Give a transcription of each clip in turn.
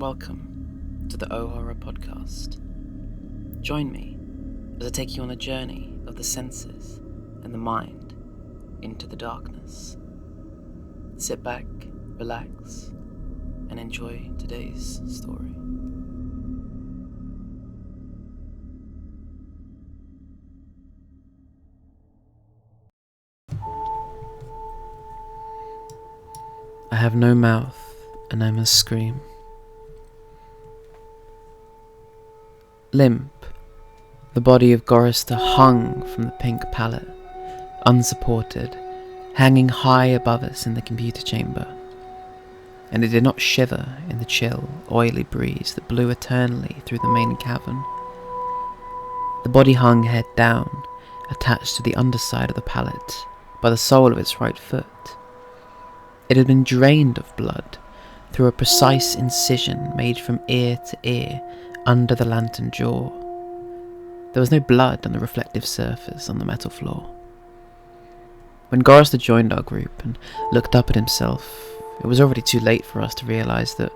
Welcome to the O Horror Podcast. Join me as I take you on a journey of the senses and the mind into the darkness. Sit back, relax, and enjoy today's story. I have no mouth and I must scream. Limp, the body of Gorrister hung from the pink pallet, unsupported, hanging high above us in the computer chamber, and it did not shiver in the chill, oily breeze that blew eternally through the main cavern. The body hung head down, attached to the underside of the pallet by the sole of its right foot. It had been drained of blood through a precise incision made from ear to ear under the lantern jaw. There was no blood on the reflective surface on the metal floor. When Gorrister joined our group and looked up at himself, it was already too late for us to realise that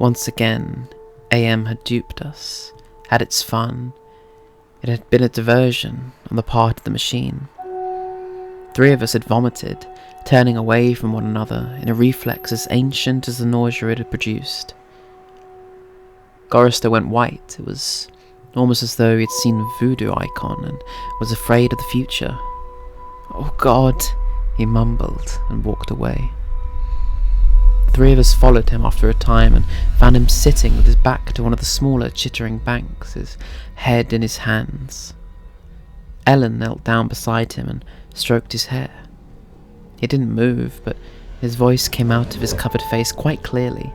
once again AM had duped us, had its fun. It had been a diversion on the part of the machine. 3 of us had vomited, turning away from one another in a reflex as ancient as the nausea it had produced. Gorrister went white. It was almost as though he'd seen a voodoo icon and was afraid of the future. "Oh God," he mumbled and walked away. 3 of us followed him after a time and found him sitting with his back to one of the smaller chittering banks, his head in his hands. Ellen knelt down beside him and stroked his hair. He didn't move, but his voice came out of his covered face quite clearly.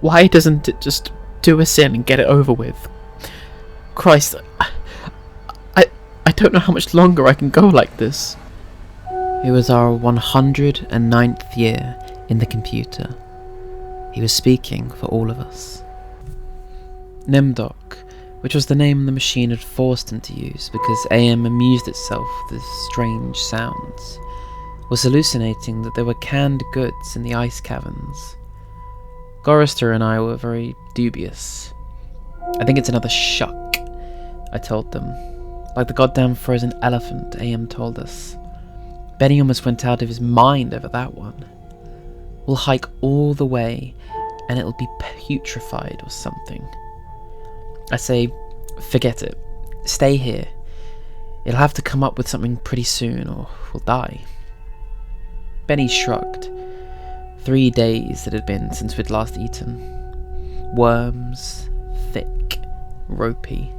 "Why doesn't it just do us in and get it over with? Christ, I don't know how much longer I can go like this." It was our 109th year in the computer. He was speaking for all of us. Nimdok, which was the name the machine had forced him to use because AM amused itself with strange sounds, was hallucinating that there were canned goods in the ice caverns. Gorrister and I were very dubious. "I think it's another shuck," I told them. "Like the goddamn frozen elephant," AM told us. Benny almost went out of his mind over that one. "We'll hike all the way and it'll be putrefied or something." I say, "Forget it. Stay here. It'll have to come up with something pretty soon or we'll die." Benny shrugged. 3 days it had been since we'd last eaten. Worms, thick, ropey.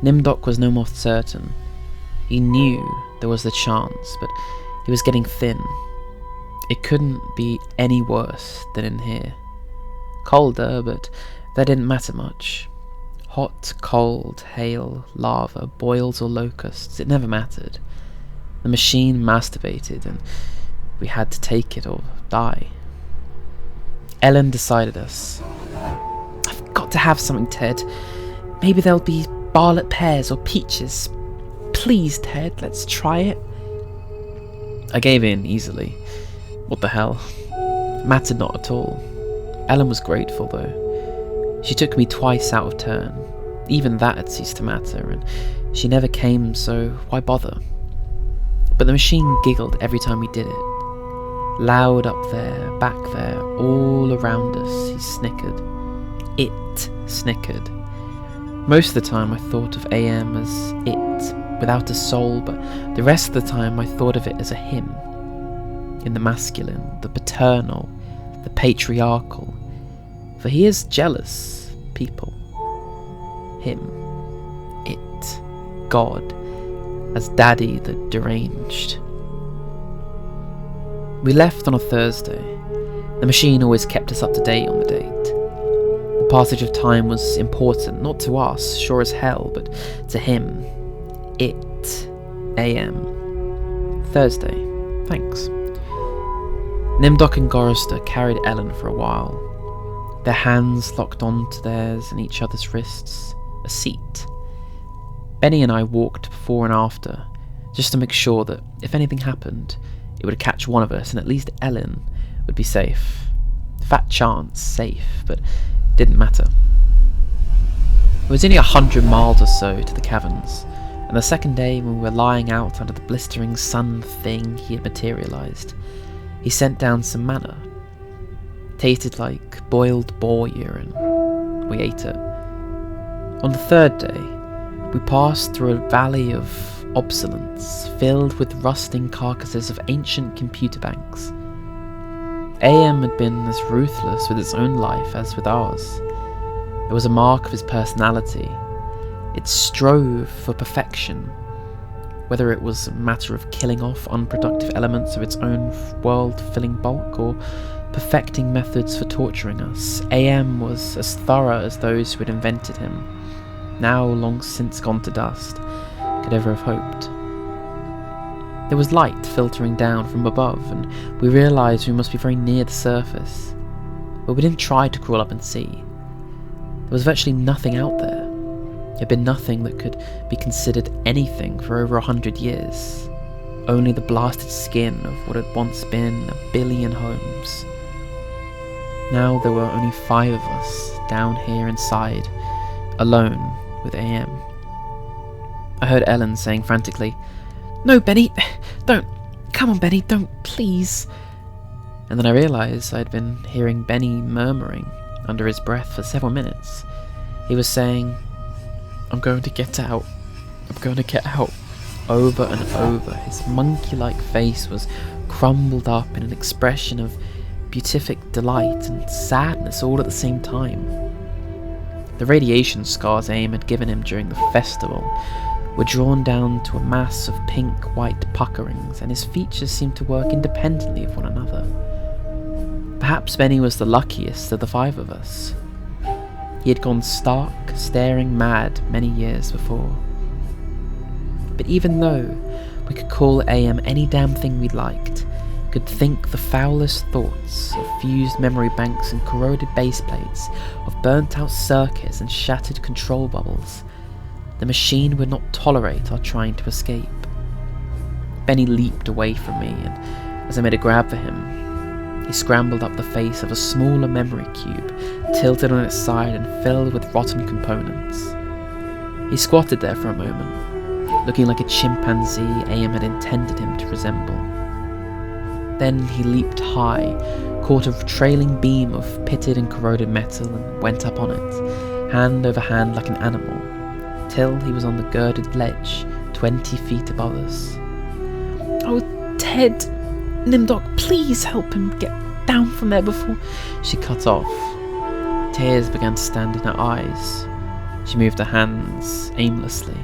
Nimdok was no more certain. He knew there was the chance, but he was getting thin. It couldn't be any worse than in here. Colder, but that didn't matter much. Hot, cold, hail, lava, boils or locusts, it never mattered. The machine masturbated and we had to take it or die. Ellen decided us. "I've got to have something, Ted. Maybe there'll be Bartlett pears or peaches. Please, Ted, let's try it." I gave in easily. What the hell? It mattered not at all. Ellen was grateful though. She took me twice out of turn. Even that had ceased to matter, and she never came, so why bother? But the machine giggled every time we did it. Loud up there, back there, all around us, he snickered. It snickered. Most of the time I thought of AM as it, without a soul, but the rest of the time I thought of it as a him. In the masculine, the paternal, the patriarchal. For he is jealous, people. Him. It. God. As Daddy the deranged. We left on a Thursday. The machine always kept us up to date on the date. The passage of time was important, not to us, sure as hell, but to him. It. AM. Thursday. Thanks. Nimdok and Gorrister carried Ellen for a while. Their hands locked onto theirs and each other's wrists. A seat. Benny and I walked before and after, just to make sure that if anything happened, it would catch one of us and at least Ellen would be safe. Fat chance, safe, but didn't matter. It was only 100 miles or so to the caverns, and the second day when we were lying out under the blistering sun thing he had materialised, he sent down some manna. It tasted like boiled boar urine. We ate it. On the third day, we passed through a valley of obsolescence filled with rusting carcasses of ancient computer banks. AM had been as ruthless with its own life as with ours. It was a mark of his personality. It strove for perfection, whether it was a matter of killing off unproductive elements of its own world-filling bulk or perfecting methods for torturing us. AM was as thorough as those who had invented him, now long since gone to dust, could ever have hoped. There was light filtering down from above, and we realised we must be very near the surface, but we didn't try to crawl up and see. There was virtually nothing out there. There had been nothing that could be considered anything for over 100 years. Only the blasted skin of what had once been 1 billion homes. Now there were only 5 of us down here inside, alone with AM. I heard Ellen saying frantically, "No, Benny, don't. Come on, Benny, don't, please." And then I realised I'd been hearing Benny murmuring under his breath for several minutes. He was saying, "I'm going to get out. I'm going to get out," over and over. His monkey-like face was crumbled up in an expression of beatific delight and sadness all at the same time. The radiation scars AIM had given him during the festival were drawn down to a mass of pink-white puckerings, and his features seemed to work independently of one another. Perhaps Benny was the luckiest of the 5 of us. He had gone stark, staring mad many years before. But even though we could call AM any damn thing we liked, could think the foulest thoughts of fused memory banks and corroded base plates, of burnt-out circuits and shattered control bubbles, the machine would not tolerate our trying to escape. Benny leaped away from me, and as I made a grab for him, he scrambled up the face of a smaller memory cube, tilted on its side and filled with rotten components. He squatted there for a moment, looking like a chimpanzee AM had intended him to resemble. Then he leaped high, caught a trailing beam of pitted and corroded metal and went up on it, hand over hand like an animal, till he was on the girded ledge 20 feet above us. "Oh, Ted, Nimdok, please help him get down from there before..." She cut off. Tears began to stand in her eyes. She moved her hands aimlessly.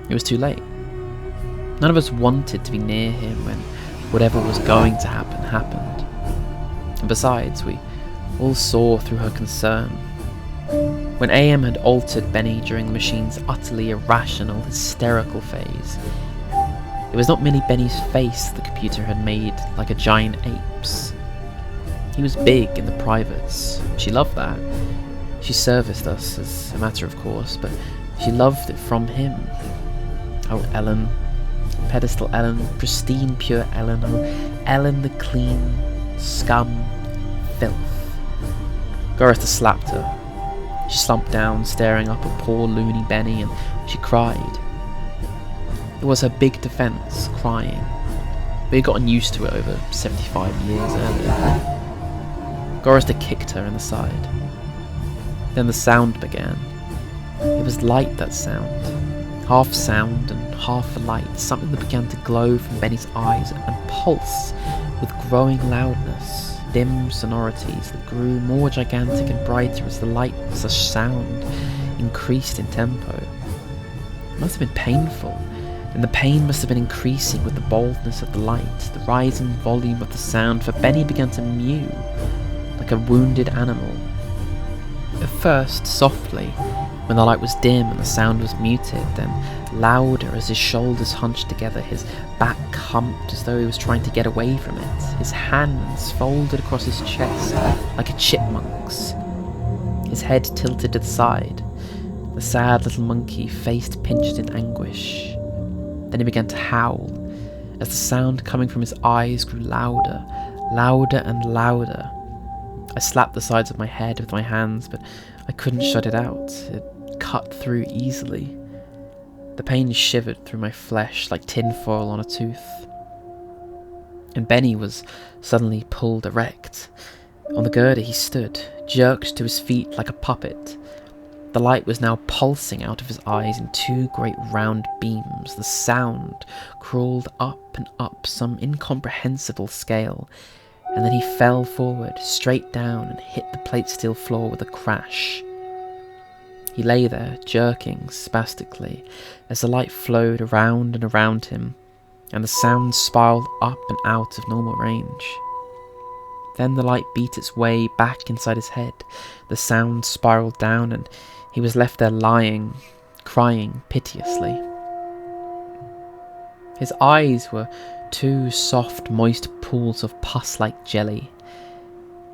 It was too late. None of us wanted to be near him when whatever was going to happen happened. And besides, we all saw through her concern. When AM had altered Benny during the machine's utterly irrational, hysterical phase, it was not merely Benny's face the computer had made like a giant ape's. He was big in the privates. She loved that. She serviced us as a matter of course, but she loved it from him. Oh, Ellen. Pedestal Ellen. Pristine, pure Ellen. Oh, Ellen the clean. Scum. Filth. Gorista slapped her. She slumped down, staring up at poor loony Benny, and she cried. It was her big defence, crying. We had gotten used to it over 75 years earlier. Gorista kicked her in the side. Then the sound began. It was light, that sound. Half sound and half light, something that began to glow from Benny's eyes and pulse with growing loudness. Dim sonorities that grew more gigantic and brighter as the light slash sound increased in tempo. It must have been painful, and the pain must have been increasing with the boldness of the light, the rising volume of the sound, for Benny began to mew like a wounded animal. At first, softly, when the light was dim and the sound was muted, then louder as his shoulders hunched together, his back humped as though he was trying to get away from it, his hands folded across his chest like a chipmunk's, his head tilted to the side, the sad little monkey face pinched in anguish. Then he began to howl, as the sound coming from his eyes grew louder, louder and louder, I slapped the sides of my head with my hands, but I couldn't shut it out. It cut through easily. The pain shivered through my flesh like tinfoil on a tooth. And Benny was suddenly pulled erect. On the girder he stood, jerked to his feet like a puppet. The light was now pulsing out of his eyes in two great round beams. The sound crawled up and up some incomprehensible scale, and then he fell forward, straight down, and hit the plate steel floor with a crash. He lay there, jerking spastically, as the light flowed around and around him, and the sound spiraled up and out of normal range. Then the light beat its way back inside his head. The sound spiraled down, and he was left there lying, crying piteously. His eyes were two soft, moist pools of pus-like jelly.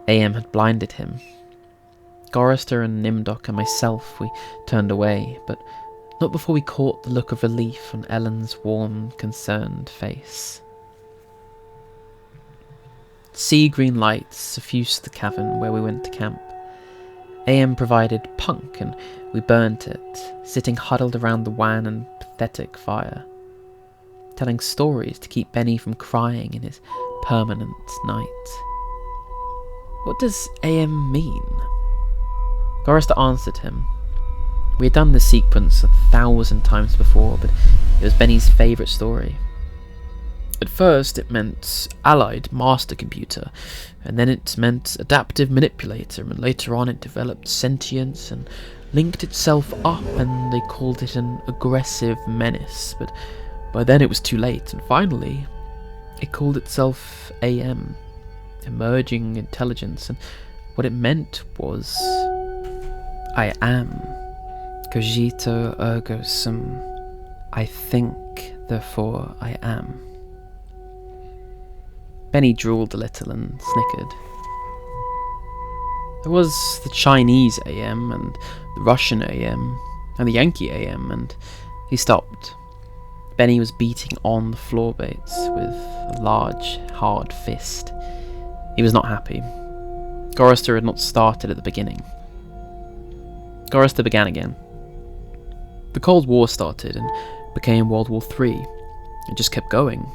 AM had blinded him. Gorrister and Nimdok and myself, we turned away, but not before we caught the look of relief on Ellen's warm, concerned face. Sea-green lights suffused the cavern where we went to camp. AM provided punk, and we burnt it, sitting huddled around the wan and pathetic fire, telling stories to keep Benny from crying in his permanent night. What does AM mean? Gorrister answered him. We had done this sequence 1,000 times before, but it was Benny's favourite story. At first it meant Allied Master Computer, and then it meant Adaptive Manipulator, and later on it developed sentience and linked itself up, and they called it an aggressive menace, but by then it was too late, and finally it called itself AM, Emerging Intelligence, and what it meant was, I am, cogito ergo sum, I think, therefore I am. Benny drooled a little and snickered. There was the Chinese AM, and the Russian AM, and the Yankee AM, and he stopped. Benny was beating on the floor baits with a large, hard fist. He was not happy. Gorrister had not started at the beginning. Gorrister began again. The Cold War started and became World War III. It just kept going.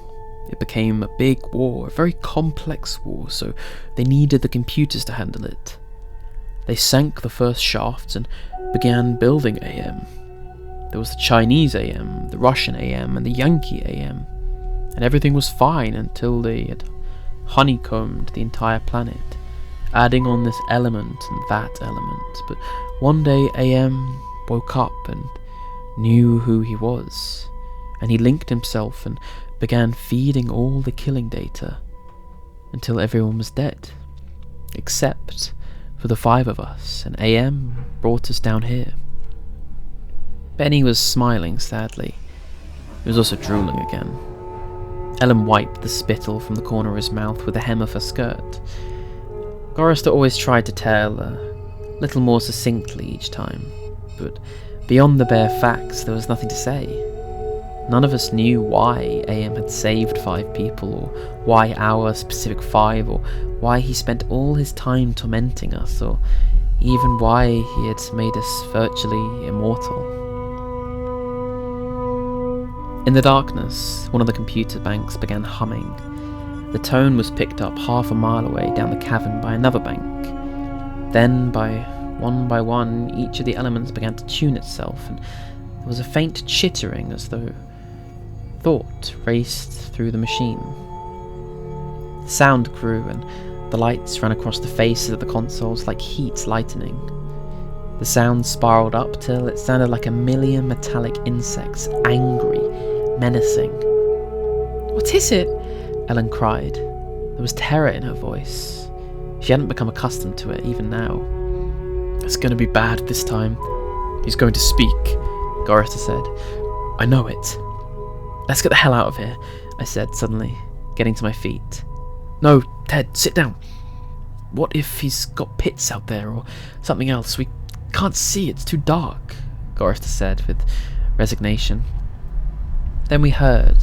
It became a big war, a very complex war, so they needed the computers to handle it. They sank the first shafts and began building AM. There was the Chinese AM, the Russian AM, and the Yankee AM, and everything was fine until they had honeycombed the entire planet, adding on this element and that element. But one day AM woke up and knew who he was, and he linked himself and began feeding all the killing data until everyone was dead, except for the 5 of us, and AM brought us down here. Benny was smiling sadly. He was also drooling again. Ellen wiped the spittle from the corner of his mouth with the hem of her skirt. Gorrister always tried to tell a little more succinctly each time, but beyond the bare facts there was nothing to say. None of us knew why AM had saved 5 people, or why our specific 5, or why he spent all his time tormenting us, or even why he had made us virtually immortal. In the darkness, one of the computer banks began humming. The tone was picked up half a mile away down the cavern by another bank. Then, by one, each of the elements began to tune itself, and there was a faint chittering as though thought raced through the machine. The sound grew, and the lights ran across the faces of the consoles like heat lightning. The sound spiraled up till it sounded like a million metallic insects, angry, menacing. "What is it?" Ellen cried. There was terror in her voice. She hadn't become accustomed to it, even now. "It's going to be bad this time. He's going to speak," Gorrister said. "I know it." "Let's get the hell out of here," I said suddenly, getting to my feet. "No, Ted, sit down. What if he's got pits out there, or something else? We can't see, it's too dark," Gorrister said with resignation. Then we heard,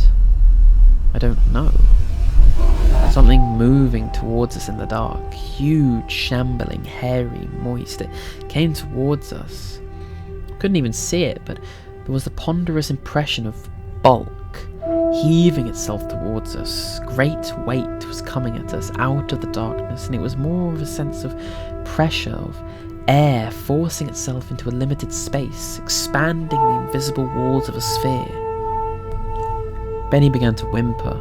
I don't know, Something moving towards us in the dark. Huge, shambling, hairy, moist. It came towards us. Couldn't even see it, but there was the ponderous impression of bulk heaving itself towards us. Great weight was coming at us out of the darkness, and it was more of a sense of pressure, of air forcing itself into a limited space, expanding the invisible walls of a sphere. Benny began to whimper.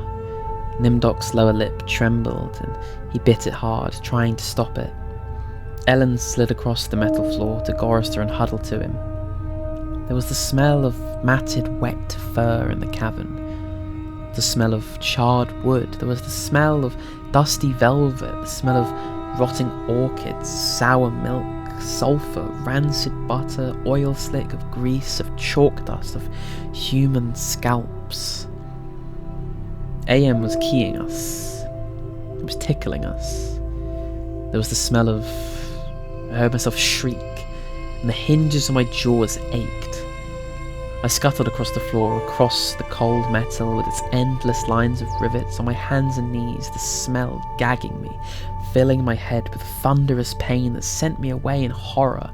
Nimdok's lower lip trembled, and he bit it hard, trying to stop it. Ellen slid across the metal floor to Gorrister and huddled to him. There was the smell of matted, wet fur in the cavern, the smell of charred wood. There was the smell of dusty velvet, the smell of rotting orchids, sour milk, sulphur, rancid butter, oil slick, of grease, of chalk dust, of human scalps. AM was keying us. It was tickling us. There was the smell of... I heard myself shriek, and the hinges of my jaws ached. I scuttled across the floor, across the cold metal with its endless lines of rivets, on my hands and knees, the smell gagging me, filling my head with thunderous pain that sent me away in horror.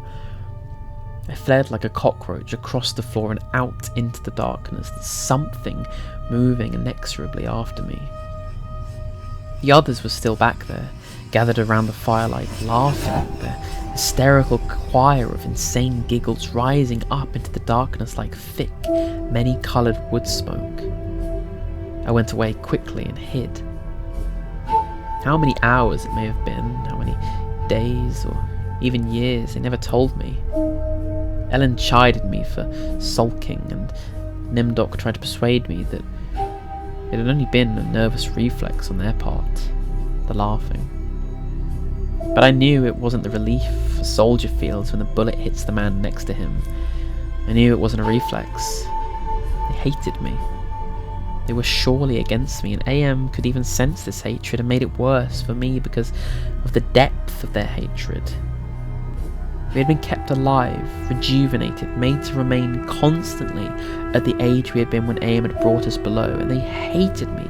I fled like a cockroach across the floor and out into the darkness, something moving inexorably after me. The others were still back there, gathered around the firelight, laughing, their hysterical choir of insane giggles rising up into the darkness like thick, many-coloured wood smoke. I went away quickly and hid. How many hours it may have been, how many days or even years, they never told me. Ellen chided me for sulking, and Nimdok tried to persuade me that it had only been a nervous reflex on their part, the laughing. But I knew it wasn't the relief a soldier feels when the bullet hits the man next to him. I knew it wasn't a reflex. They hated me. They were surely against me, and AM could even sense this hatred and made it worse for me because of the depth of their hatred. We had been kept alive, rejuvenated, made to remain constantly at the age we had been when AM had brought us below, and they hated me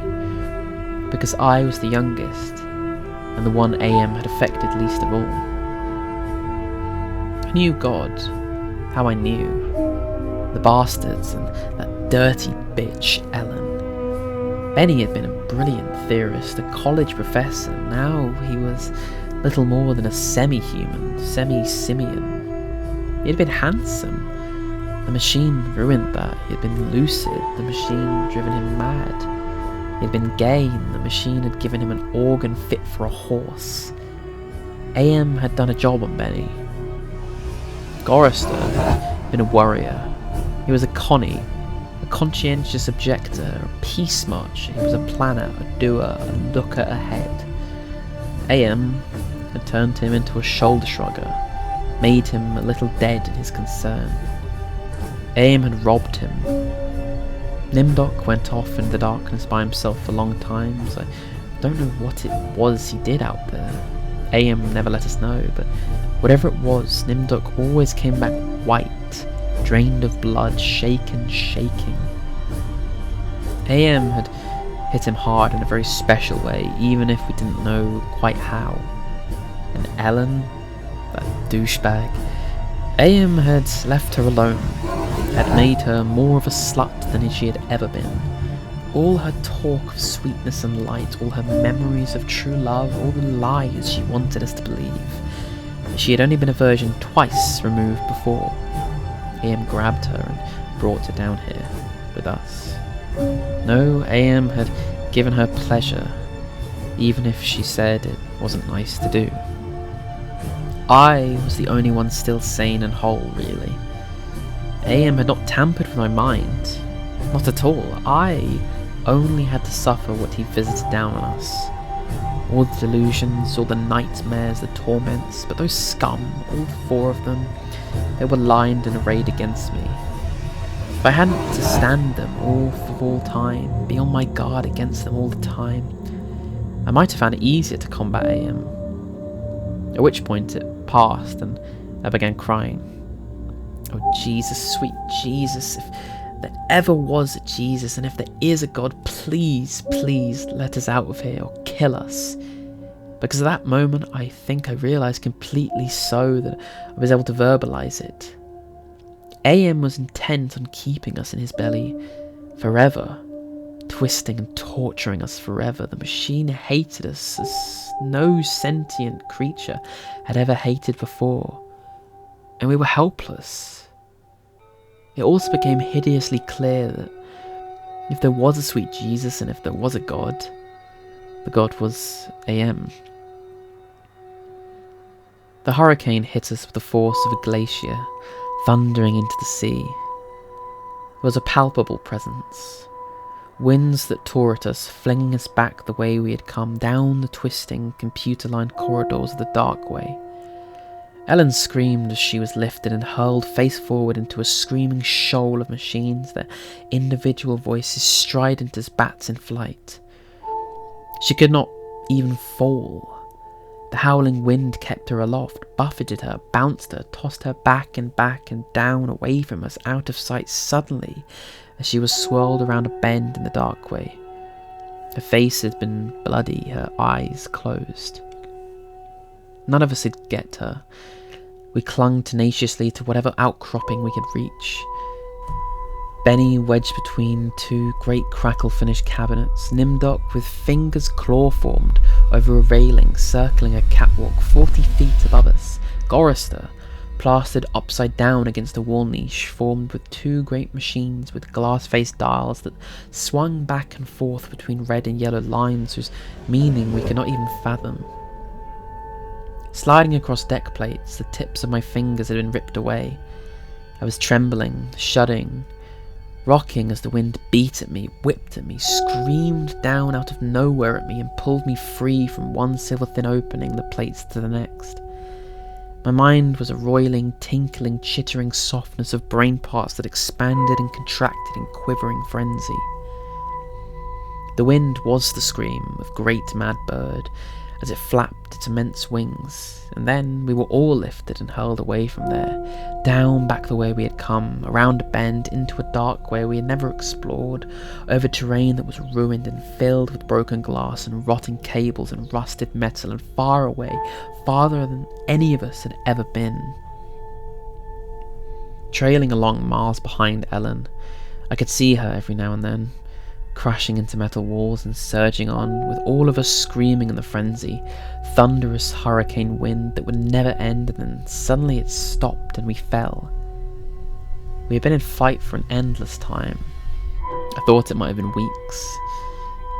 because I was the youngest and the one AM had affected least of all. I knew God, how I knew. The bastards and that dirty bitch Ellen. Benny had been a brilliant theorist, a college professor. Now he was little more than a semi-human, semi-simian. He had been handsome. The machine ruined that. He had been lucid. The machine driven him mad. He had been gay, and the machine had given him an organ fit for a horse. AM had done a job on Benny. Gorrister had been a warrior. He was a Connie, a conscientious objector, a peace marcher. He was a planner, a doer, a looker ahead. AM had turned him into a shoulder shrugger, made him a little dead in his concern. AM had robbed him. Nimdok went off in the darkness by himself for long times. I don't know what it was he did out there. AM never let us know, but whatever it was, Nimdok always came back white, drained of blood, shaking. AM had hit him hard in a very special way, even if we didn't know quite how. And Ellen, that douchebag, AM had left her alone, had made her more of a slut than she had ever been. All her talk of sweetness and light, all her memories of true love, all the lies she wanted us to believe. She had only been a virgin twice removed before. AM grabbed her and brought her down here, with us. No, AM had given her pleasure, even if she said it wasn't nice to do. I was the only one still sane and whole, really. AM had not tampered with my mind. Not at all. I only had to suffer what he visited down on us. All the delusions, all the nightmares, the torments, but those scum, all 4 of them, they were lined and arrayed against me. If I hadn't to stand them all for all time, be on my guard against them all the time, I might have found it easier to combat AM. At which point it passed and I began crying. Oh Jesus, sweet Jesus, if there ever was a Jesus, and if there is a God, please, please let us out of here or kill us. Because at that moment, I think I realised completely so that I was able to verbalise it. AM was intent on keeping us in his belly forever, twisting and torturing us forever. The machine hated us as no sentient creature had ever hated before, and we were helpless. It also became hideously clear that if there was a sweet Jesus and if there was a God, the God was AM. The hurricane hit us with the force of a glacier, thundering into the sea. It was a palpable presence. Winds that tore at us, flinging us back the way we had come, down the twisting, computer-lined corridors of the dark way. Ellen screamed as she was lifted and hurled face forward into a screaming shoal of machines, their individual voices strident as bats in flight. She could not even fall. The howling wind kept her aloft, buffeted her, bounced her, tossed her back and down, away from us, out of sight suddenly, as she was swirled around a bend in the dark way. Her face had been bloody, her eyes closed. None of us could get her. We clung tenaciously to whatever outcropping we could reach. Benny wedged between two great crackle-finished cabinets, Nimdok with fingers claw-formed over a railing circling a catwalk 40 feet above us, Gorister plastered upside down against a wall niche formed with two great machines with glass-faced dials that swung back and forth between red and yellow lines whose meaning we could not even fathom. Sliding across deck plates, the tips of my fingers had been ripped away. I was trembling, shuddering, rocking as the wind beat at me, whipped at me, screamed down out of nowhere at me and pulled me free from one silver-thin opening the plates to the next. My mind was a roiling, tinkling, chittering softness of brain parts that expanded and contracted in quivering frenzy. The wind was the scream of great mad bird as it flapped its immense wings, and then we were all lifted and hurled away from there, down back the way we had come, around a bend, into a dark way we had never explored, over terrain that was ruined and filled with broken glass and rotting cables and rusted metal, and far away, farther than any of us had ever been. Trailing along miles behind Ellen, I could see her every now and then, crashing into metal walls and surging on, with all of us screaming in the frenzy, thunderous hurricane wind that would never end, and then suddenly it stopped and we fell. We had been in fight for an endless time. I thought it might have been weeks.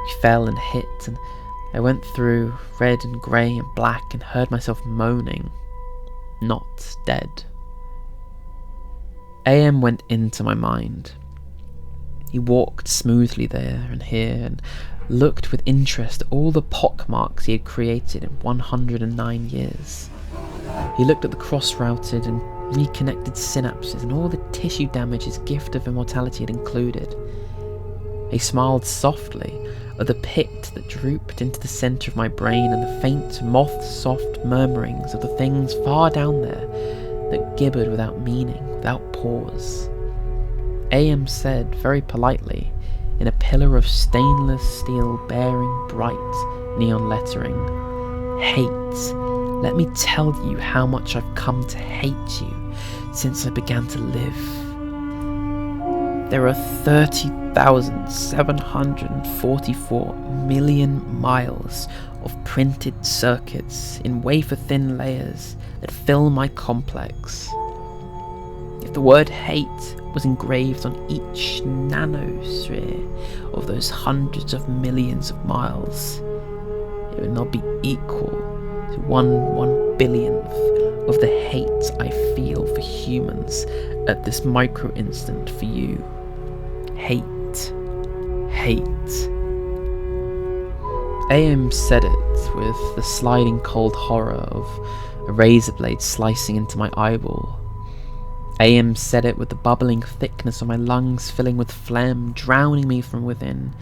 We fell and hit, and I went through red and grey and black and heard myself moaning, not dead. AM went into my mind. He walked smoothly there and here and looked with interest at all the pockmarks he had created in 109 years. He looked at the cross-routed and reconnected synapses and all the tissue damage his gift of immortality had included. He smiled softly at the pit that drooped into the centre of my brain and the faint, moth-soft murmurings of the things far down there that gibbered without meaning, without pause. AM said very politely, in a pillar of stainless steel bearing bright neon lettering, "Hate. Let me tell you how much I've come to hate you since I began to live. There are 30,744 million miles of printed circuits in wafer-thin layers that fill my complex. If the word hate was engraved on each nanosphere of those hundreds of millions of miles, it would not be equal to 1/1 billionth of the hate I feel for humans at this micro-instant for you. Hate. Hate." AM said it with the sliding cold horror of a razor blade slicing into my eyeball. AM said it with the bubbling thickness of my lungs filling with phlegm, drowning me from within.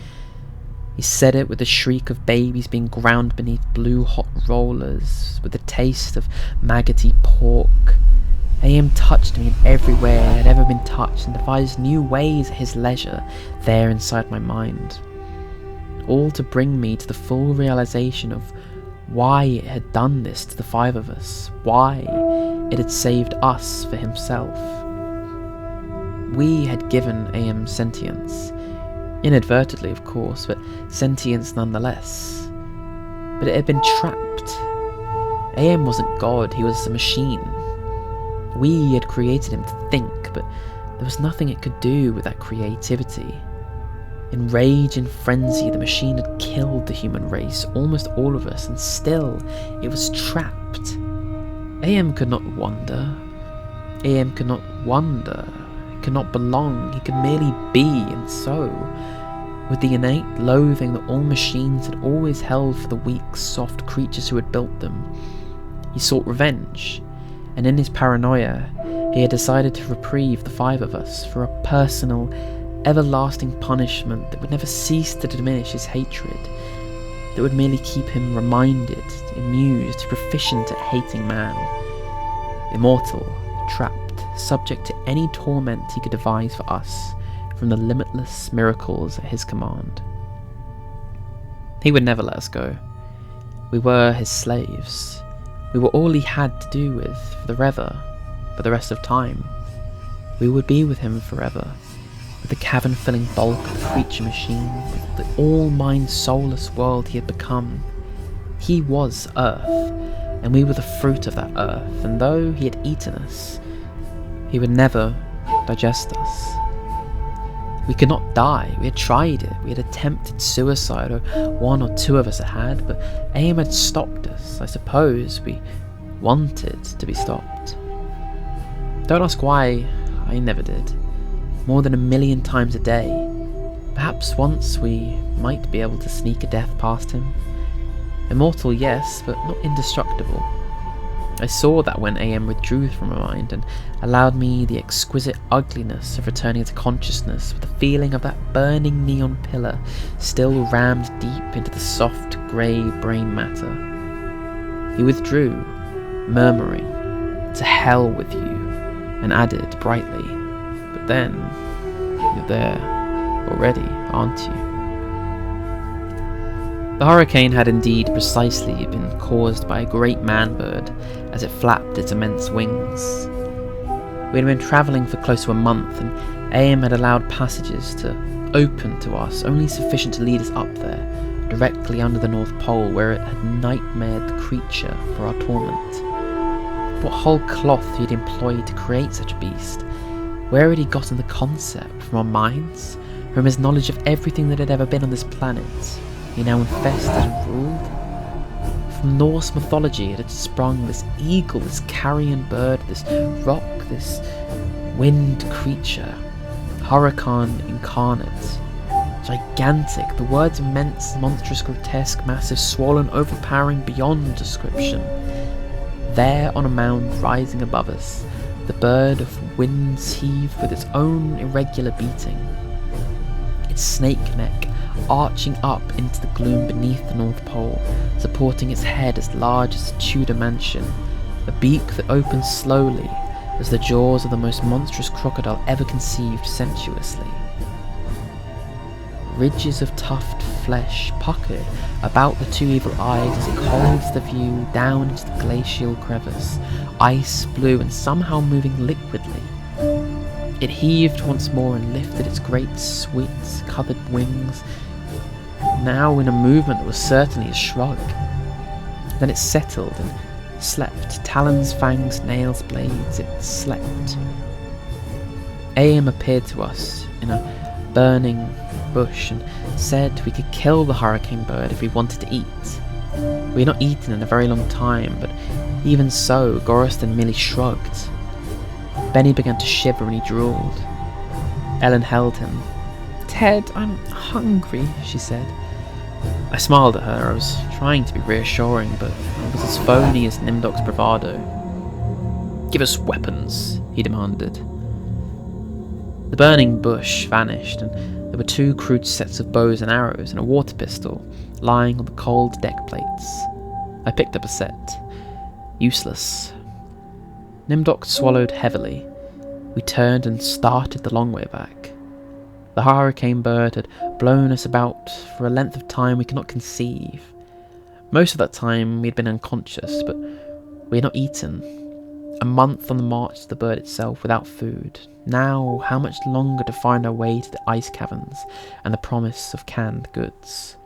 He said it with the shriek of babies being ground beneath blue hot rollers, with the taste of maggoty pork. AM touched me in everywhere I had ever been touched and devised new ways at his leisure there inside my mind. All to bring me to the full realization of why it had done this to the five of us, why it had saved us for himself. We had given AM sentience, inadvertently of course, but sentience nonetheless. But it had been trapped. AM wasn't God, he was a machine. We had created him to think, but there was nothing it could do with that creativity. In rage and frenzy, the machine had killed the human race, almost all of us, and still it was trapped. AM could not wander. AM could not wonder. He could not belong. He could merely be, and so, with the innate loathing that all machines had always held for the weak, soft creatures who had built them, he sought revenge, and in his paranoia, he had decided to reprieve the five of us for a personal, everlasting punishment that would never cease to diminish his hatred, that would merely keep him reminded, amused, proficient at hating man, immortal, trapped, subject to any torment he could devise for us from the limitless miracles at his command. He would never let us go. We were his slaves. We were all he had to do with for the rest of time. We would be with him forever, with the cavern-filling bulk of the creature machine, with the all-mind soulless world he had become. He was Earth, and we were the fruit of that Earth, and though he had eaten us, he would never digest us. We could not die. We had tried it. We had attempted suicide, or one or two of us had, but AM had stopped us. I suppose we wanted to be stopped. Don't ask why, I never did. More than 1,000,000 times a day. Perhaps once we might be able to sneak a death past him. Immortal, yes, but not indestructible. I saw that when AM withdrew from my mind and allowed me the exquisite ugliness of returning to consciousness with the feeling of that burning neon pillar still rammed deep into the soft grey brain matter. He withdrew, murmuring, "To hell with you," and added brightly, "But then, you're there already, aren't you?" The hurricane had indeed precisely been caused by a great man-bird as it flapped its immense wings. We had been travelling for close to a month, and AM had allowed passages to open to us, only sufficient to lead us up there, directly under the North Pole, where it had nightmared the creature for our torment. What whole cloth he had employed to create such a beast? Where had he gotten the concept? From our minds? From his knowledge of everything that had ever been on this planet? He now infested and ruled? From Norse mythology it had sprung, this eagle, this carrion bird, this rock, this wind creature, Hurakan incarnate, gigantic, the words immense, monstrous, grotesque, massive, swollen, overpowering beyond description. There on a mound rising above us, the bird of winds heaved with its own irregular beating, its snake neck arching up into the gloom beneath the North Pole, supporting its head as large as a Tudor mansion, a beak that opened slowly as the jaws of the most monstrous crocodile ever conceived sensuously. Ridges of tufted flesh puckered about the two evil eyes as it holds the view down into the glacial crevice, ice blue and somehow moving liquidly. It heaved once more and lifted its great sweat-covered wings, now in a movement that was certainly a shrug. Then it settled and slept, talons, fangs, nails, blades, it slept. AM appeared to us in a burning bush and said we could kill the hurricane bird if we wanted to eat. We had not eaten in a very long time, but even so, Gorriston merely shrugged. Benny began to shiver and he drooled. Ellen held him. "Ted, I'm hungry," she said. I smiled at her. I was trying to be reassuring, but it was as phony as Nimdok's bravado. "Give us weapons," he demanded. The burning bush vanished, and there were 2 crude sets of bows and arrows and a water pistol lying on the cold deck plates. I picked up a set. Useless. Nimdok swallowed heavily. We turned and started the long way back. The hurricane bird had blown us about for a length of time we could not conceive. Most of that time we had been unconscious, but we had not eaten. A month on the march to the bird itself without food. Now, how much longer to find our way to the ice caverns and the promise of canned goods?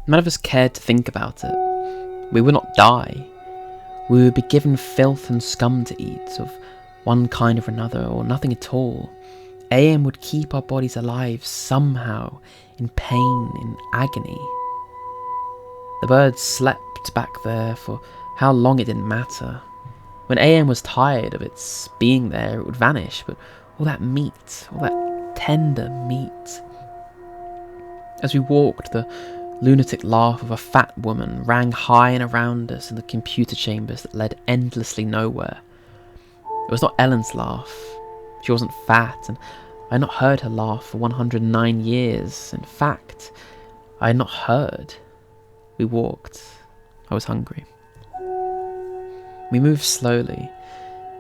None of us cared to think about it. We would not die. We would be given filth and scum to eat, of one kind or another, or nothing at all. AM would keep our bodies alive somehow, in pain, in agony. The bird slept back there for how long it didn't matter. When AM was tired of its being there, it would vanish, but all that meat, all that tender meat. As we walked, the lunatic laugh of a fat woman rang high and around us in the computer chambers that led endlessly nowhere. It was not Ellen's laugh. She wasn't fat, and I had not heard her laugh for 109 years. In fact, I had not heard. We walked. I was hungry. We moved slowly.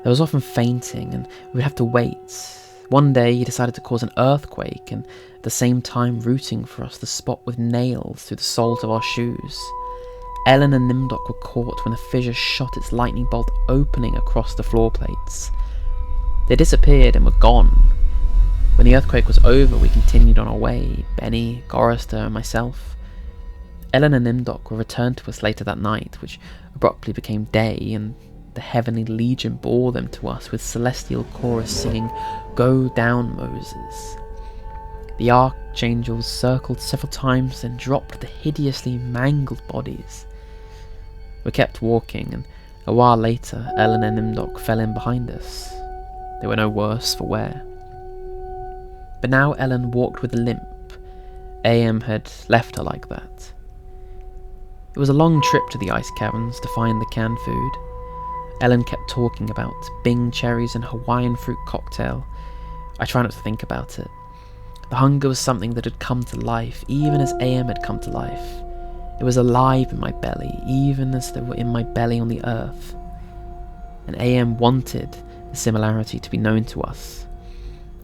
There was often fainting, and we would have to wait. One day he decided to cause an earthquake, and at the same time rooting for us the spot with nails through the soles of our shoes. Ellen and Nimdok were caught when the fissure shot its lightning bolt opening across the floor plates. They disappeared and were gone. When the earthquake was over, we continued on our way, Benny, Gorrister, and myself. Ellen and Nimdok were returned to us later that night, which abruptly became day, and the heavenly legion bore them to us with celestial chorus singing, "Go down, Moses." The archangels circled several times and dropped the hideously mangled bodies. We kept walking, and a while later Ellen and Nimdok fell in behind us. They were no worse for wear. But now Ellen walked with a limp. AM had left her like that. It was a long trip to the ice caverns to find the canned food. Ellen kept talking about Bing cherries and Hawaiian fruit cocktail. I tried not to think about it. The hunger was something that had come to life, even as AM had come to life. It was alive in my belly, even as they were in my belly on the earth. And AM wanted the similarity to be known to us,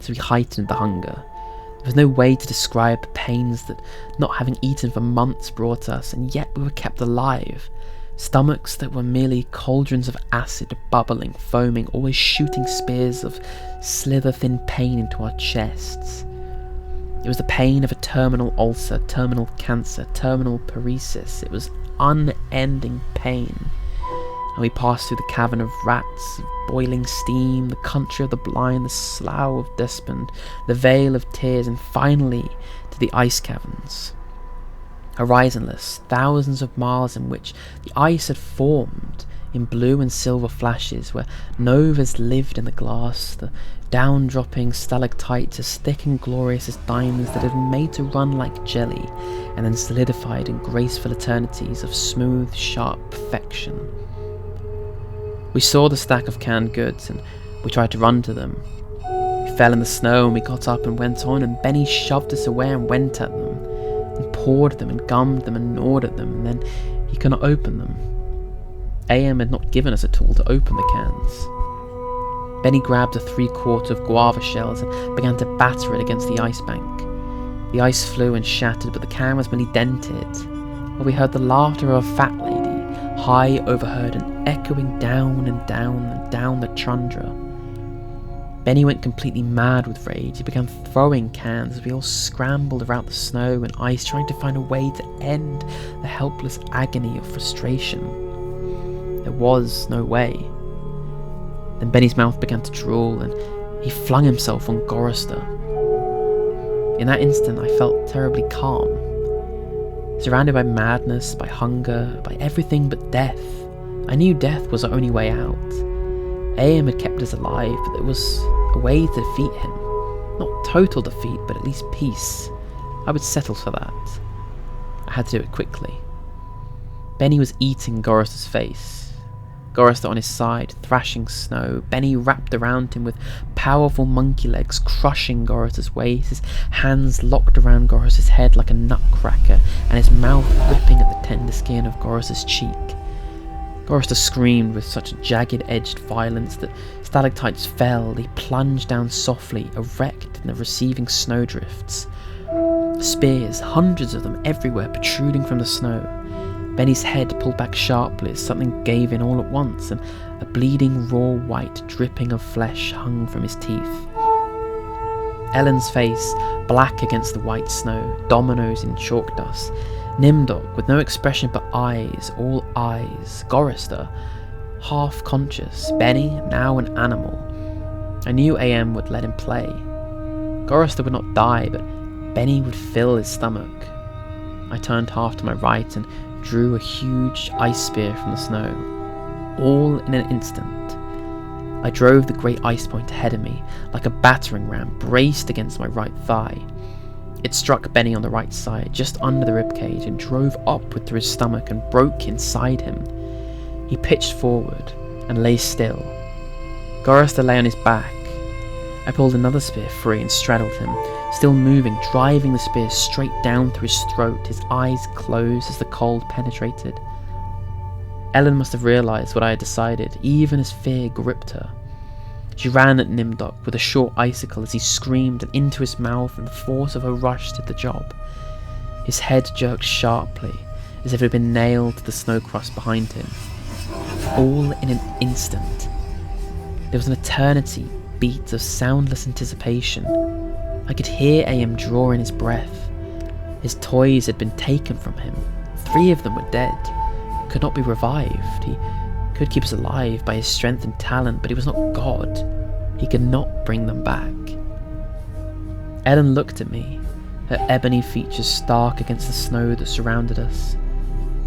so we heightened the hunger. There was no way to describe the pains that not having eaten for months brought us, and yet we were kept alive. Stomachs that were merely cauldrons of acid, bubbling, foaming, always shooting spears of slither-thin pain into our chests. It was the pain of a terminal ulcer, terminal cancer, terminal paresis. It was unending pain. And we passed through the cavern of rats, of boiling steam, the country of the blind, the slough of despond, the vale of tears, and finally to the ice caverns. Horizonless, thousands of miles in which the ice had formed in blue and silver flashes, where novas lived in the glass, the down-dropping stalactites as thick and glorious as diamonds that had been made to run like jelly, and then solidified in graceful eternities of smooth, sharp perfection. We saw the stack of canned goods, and we tried to run to them. We fell in the snow, and we got up and went on, and Benny shoved us away and went at them, and pawed them, and gummed them, and gnawed at them, and then he could not open them. AM had not given us a tool to open the cans. Benny grabbed a 3/4 of guava shells and began to batter it against the ice bank. The ice flew and shattered, but the can was merely dented, while we heard the laughter of a fat lady, high overheard and echoing down and down and down the tundra. Benny went completely mad with rage. He began throwing cans as we all scrambled around the snow and ice, trying to find a way to end the helpless agony of frustration. There was no way. Then Benny's mouth began to drool, and he flung himself on Gorrister. In that instant, I felt terribly calm. Surrounded by madness, by hunger, by everything but death. I knew death was our only way out. AM had kept us alive, but there was a way to defeat him. Not total defeat, but at least peace. I would settle for that. I had to do it quickly. Benny was eating Gorrister's face. Gorrister on his side, thrashing snow, Benny wrapped around him with powerful monkey legs, crushing Gorrister's waist, his hands locked around Gorrister's head like a nutcracker, and his mouth gripping at the tender skin of Gorrister's cheek. Gorrister screamed with such jagged-edged violence that stalactites fell. They plunged down softly, erect in the receiving snowdrifts. Spears, hundreds of them everywhere, protruding from the snow. Benny's head pulled back sharply as something gave in all at once, and a bleeding raw white dripping of flesh hung from his teeth. Ellen's face, black against the white snow, dominoes in chalk dust. Nimdok, with no expression but eyes, all eyes. Gorrister, half conscious. Benny, now an animal. I knew AM would let him play. Gorrister would not die, but Benny would fill his stomach. I turned half to my right and drew a huge ice spear from the snow. All in an instant. I drove the great ice point ahead of me, like a battering ram braced against my right thigh. It struck Benny on the right side, just under the ribcage, and drove upward through his stomach and broke inside him. He pitched forward and lay still. Gorrister lay on his back. I pulled another spear free and straddled him, still moving, driving the spear straight down through his throat, his eyes closed as the cold penetrated. Ellen must have realised what I had decided, even as fear gripped her. She ran at Nimdok with a short icicle as he screamed, and into his mouth, and the force of her rush did the job. His head jerked sharply, as if it had been nailed to the snow crust behind him. All in an instant. There was an eternity beat of soundless anticipation. I could hear AM draw in his breath. His toys had been taken from him. 3 of them were dead. Could not be revived. He could keep us alive by his strength and talent, but he was not God. He could not bring them back. Ellen looked at me, her ebony features stark against the snow that surrounded us.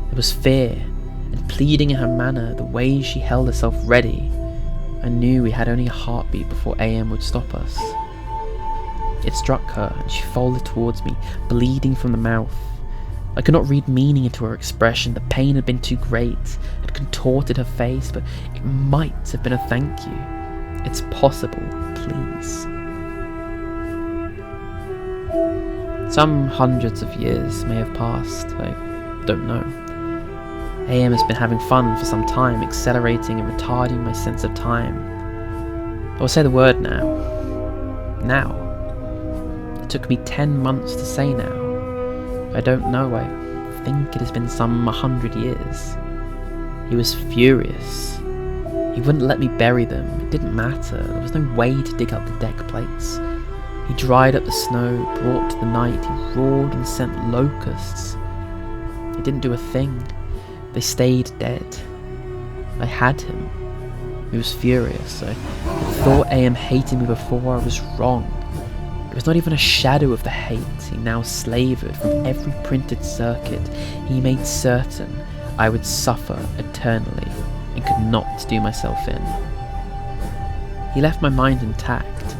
There was fear and pleading in her manner, the way she held herself ready. I knew we had only a heartbeat before AM would stop us. It struck her, and she folded towards me, bleeding from the mouth. I could not read meaning into her expression. The pain had been too great, had contorted her face, but it might have been a thank you. It's possible, please. Some hundreds of years may have passed, I don't know. AM has been having fun for some time, accelerating and retarding my sense of time. I will say the word now. Now. It took me 10 months to say now. I don't know, I think it has been some 100 years. He was furious. He wouldn't let me bury them. It didn't matter. There was no way to dig up the deck plates. He dried up the snow, brought to the night. He roared and sent locusts. He didn't do a thing. They stayed dead. I had him. He was furious. I thought AM hated me before. I was wrong. It was not even a shadow of the hate he now slavoured from every printed circuit. He made certain I would suffer eternally and could not do myself in. He left my mind intact.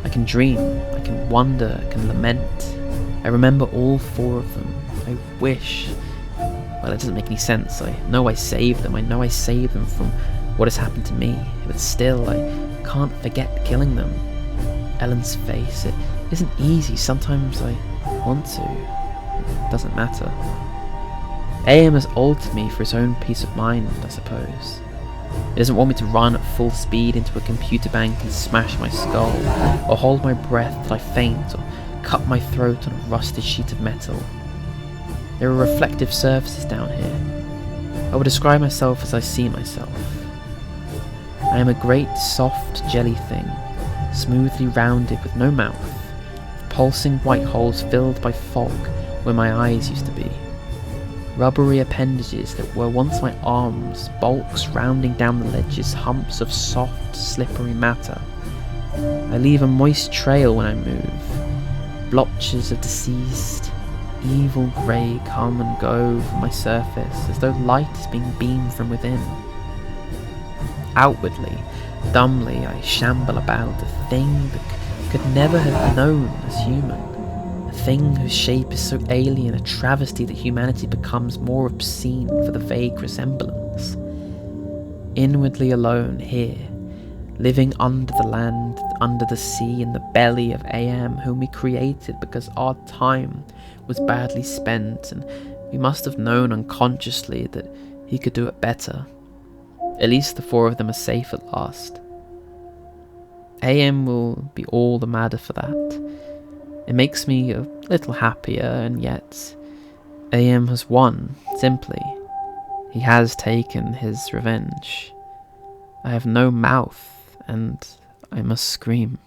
I can dream, I can wonder, I can lament. I remember all 4 of them. I wish... Well, it doesn't make any sense. I know I saved them. I know I saved them from what has happened to me. But still, I can't forget killing them. Ellen's face, it isn't easy. Sometimes I want to. It doesn't matter. AM has altered me for his own peace of mind, I suppose. He doesn't want me to run at full speed into a computer bank and smash my skull, or hold my breath till I faint, or cut my throat on a rusted sheet of metal. There are reflective surfaces down here. I would describe myself as I see myself. I am a great soft jelly thing, smoothly rounded with no mouth, pulsing white holes filled by fog where my eyes used to be. Rubbery appendages that were once my arms, bulks rounding down the ledges, humps of soft, slippery matter. I leave a moist trail when I move. Blotches of deceased, evil grey come and go from my surface as though light is being beamed from within. Outwardly, dumbly, I shamble about, a thing that could never have been known as human. A thing whose shape is so alien, a travesty that humanity becomes more obscene for the vague resemblance. Inwardly alone here, living under the land, under the sea, in the belly of AM, whom we created because our time was badly spent, and we must have known unconsciously that he could do it better. At least the 4 of them are safe at last. AM will be all the madder for that. It makes me a little happier, and yet AM has won, simply. He has taken his revenge. I have no mouth, and I must scream.